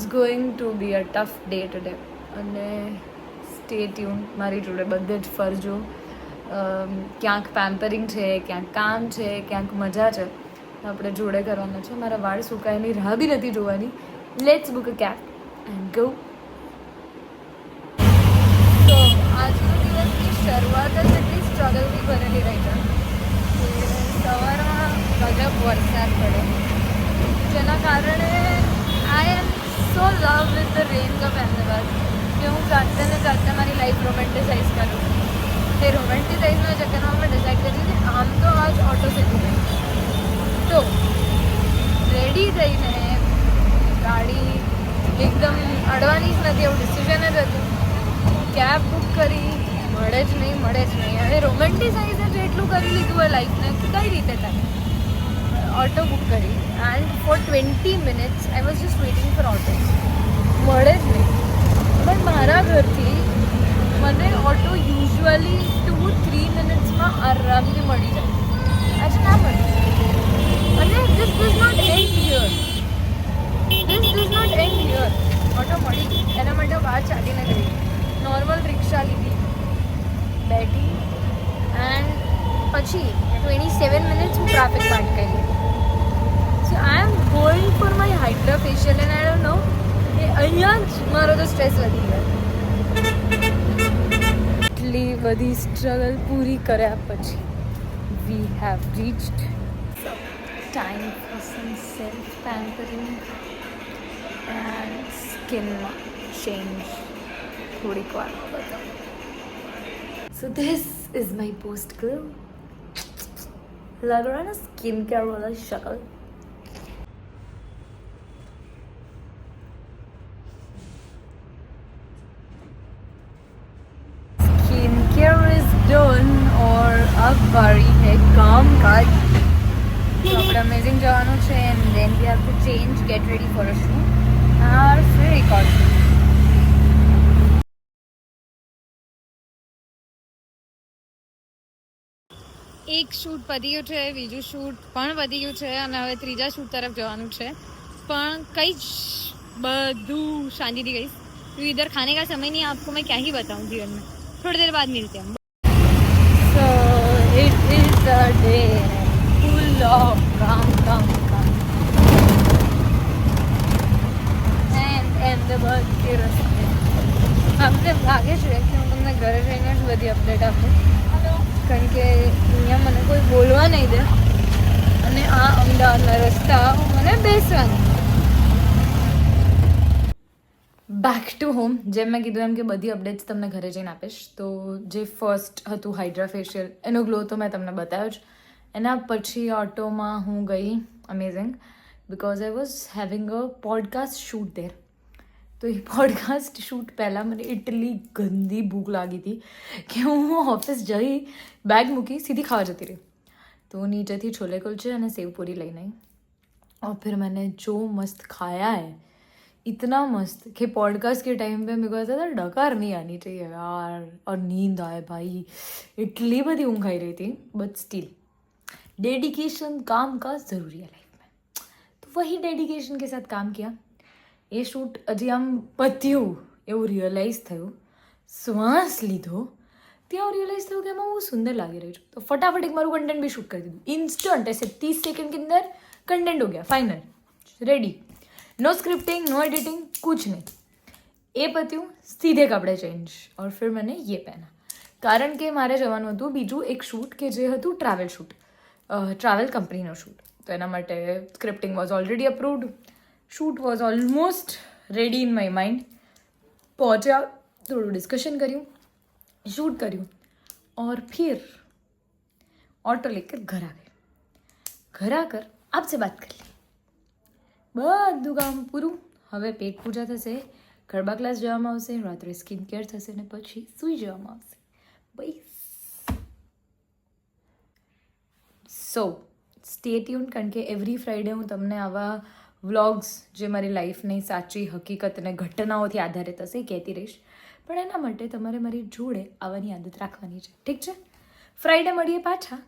going to be a tough day today. અને stay tune, મારી જોડે બધે જ ફરજો. ક્યાંક પેમ્પરિંગ છે, ક્યાંક કામ છે, ક્યાંક મજા છે, આપણે જોડે કરવાના છે. મારા વાળ સુકાય એની રાહ બી નથી જોવાની. Let's book a cab and go. તો આજનો દિવસની શરૂઆત જ એટલી સ્ટ્રગલથી ભરેલી રહી છે. સવારમાં ગજબ વરસાદ પડે, જેના કારણે I am so love with the range of Ahmedabad કે હું જાતે ને જાતે મારી લાઈફ રોમેન્ટિસાઇઝ કરું. તે રોમેન્ટિસાઇઝના ચક્કરમાં મેં ડિસાઇડ કર્યું કે આમ તો આજ ઓટો સીધી ગઈ, તો રેડી થઈને ગાડી એકદમ અડવાની જ નથી એવું ડિસિઝન જ હતું. કેબ બુક કરી, મળે જ નહીં. હવે રોમેન્ટિસાઇઝ જ એટલું કરી લીધું હોય લાઈફને કે કઈ રીતે થાય. ઓટો બુક કરી and for 20 minutes I was just waiting for auto. મળે જ નહીં. પણ મારા ઘરથી મને ઓટો યુઝ્યુઅલી 2-3 મિનિટ્સમાં આરામથી મળી જાય. આજે ના મળી. અને this does not end here. Auto મળી, એના માટે બહાર ચાલીને ગઈ. નોર્મલ રિક્ષા લીધી, બેઠી એન્ડ પછી 27 મિનિટ્સ હું ટ્રાફિકમાં અટકાઈ. So I am going for my hydra facial and I don't know કે અહીંયા જ મારો તો સ્ટ્રેસ વધી ગયો. એટલી બધી સ્ટ્રગલ પૂરી કર્યા પછી we have reached time for some self pampering and સ્કિનમાં ચેન્જ. થોડીક વાર બતાવું. So this is my post glow. लग रहा है ना स्किन केयर वाला शक्ल. स्किन केयर इज डन और अब बारी है काम काज. तो આપણે અમેઝિંગ જવાનું છે and then we have to change, get ready for a shoot और फिर रिकॉर्ड. એક શૂટ પતી ગયું છે, બીજું શૂટ પણ પતી ગયું છે અને હવે ત્રીજા શૂટ તરફ જવાનું છે. પણ કંઈ જ બધું શાંતિથી ગઈશ. इधर खाने का समय नहीं, आपको मैं क्या ही बताऊँ जीवन में. थोड़ी देर बाद मिलते हैं. So it is a day full of काम and Ahmedabad के रस्ते. આપણે લાગે છે કે હું તમને ઘરે જઈને જ બધી અપડેટ આપું, કારણ કે અહીંયા મને કોઈ બોલવા નહીં દે અને આ અમદાવાદના રસ્તા મને બેસવાની. Back to home. જેમ મેં કીધું એમ કે બધી અપડેટ્સ તમને ઘરે જઈને આપીશ. તો જે ફર્સ્ટ હતું હાઇડ્રા ફેશિયલ, એનો ગ્લો તો મેં તમને બતાવ્યો જ. એના પછી ઓટોમાં હું ગઈ. Amazing, because I was having a podcast shoot there. તો એ પોડકાસ્ટ શૂટ પહેલાં મને એટલી ગંદી ભૂખ લાગી હતી કે હું ઓફિસ જઈ, બેગ મૂકી, સીધી ખાવા જતી રહી. तो नीचे छोले कुलचे અને सेव पूरी लेने आई और फिर मैंने जो मस्त खाया है, इतना मस्त कि पॉडकास्ट के टाइम पे मेरे को ऐसा था डकार नहीं आनी चाहिए यार, और नींद आए भाई. इतनी बड़ी ऊँघ आई रही थी, बट स्टिल डेडिकेशन काम का ज़रूरी है लाइफ में. तो वही डेडिकेशन के साथ काम किया. ये शूट हजी आम पत्યું એવું રિયલાઇઝ થયું. શ્વાસ લીધો ત્યાં रियलाइज થયું કે એમાં હું સુંદર લાગી રહી છું. તો फटाफट एक मारू कंटेंट भी शूट कर દીધું. इंस्टेंट ऐसे 30 सेकंड के अंदर कंटेंट हो गया, final, ready. No scripting, no editing, कुछ नहीं. એ પત્યું, સીધે કપડે ચેન્જ और फिर मैंने ये पहना. કારણ કે મારે જવાનું હતું બીજું એક શૂટ કે જે હતું ટ્રાવેલ શૂટ, ટ્રાવેલ કંપનીનો શૂટ. તો એના માટે scripting was already approved, shoot was almost ready in my mind. પહોંચ્યા, થોડું ડિસ્કશન કર્યું, शूट કર્યું और फिर ऑटो लेकर घर आ गए. घर आकर आपसे बात कर ली. બધું કામ પૂરું. હવે પેટ પૂજા થશે, ગરબા ક્લાસ જવામાં આવશે, રાત્રે સ્કિન કેર થશે ને પછી સૂઈ જવામાં આવશે. બસ. સો સ્ટે ટ્યુન, કારણ કે એવરી ફ્રાઈડે હું તમને આવા વ્લોગ્સ જે મારી લાઈફની સાચી હકીકત અને ઘટનાઓથી આધારિત હશે કહેતી રહીશ. પણ એના માટે તમારે મારી જોડે આવવાની આદત રાખવાની છે, ઠીક છે? ફ્રાઈડે મળીએ પાછા.